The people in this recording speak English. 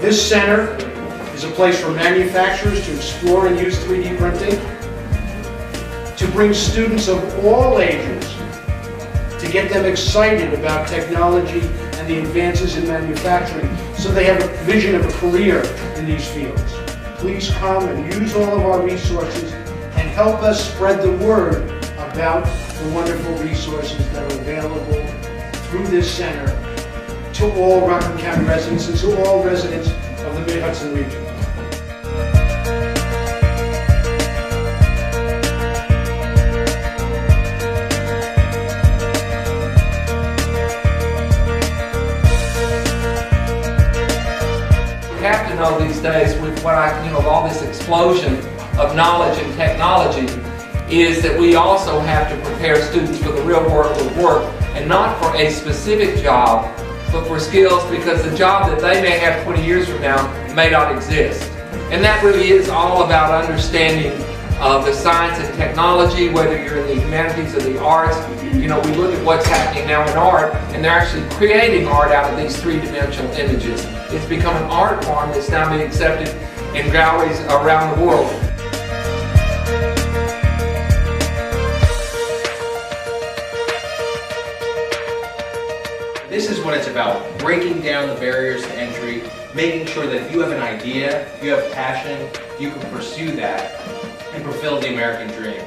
This center is a place for manufacturers to explore and use 3D printing, to bring students of all ages, to get them excited about technology and the advances in manufacturing so they have a vision of a career in these fields. Please come and use all of our resources and help us spread the word about the wonderful resources that are available through this center to all Rockland County residents and to all residents of the Mid-Hudson region. We have to know these days with what all this explosion of knowledge and technology is that we also have to prepare students for the real world of work, and not for a specific job, but for skills, because the job that they may have 20 years from now may not exist. And that really is all about understanding the science and technology, whether you're in the humanities or the arts. We look at what's happening now in art, and they're actually creating art out of these three-dimensional images. It's become an art form that's now being accepted in galleries around the world. This is what it's about, breaking down the barriers to entry, making sure that if you have an idea, if you have passion, you can pursue that and fulfill the American dream.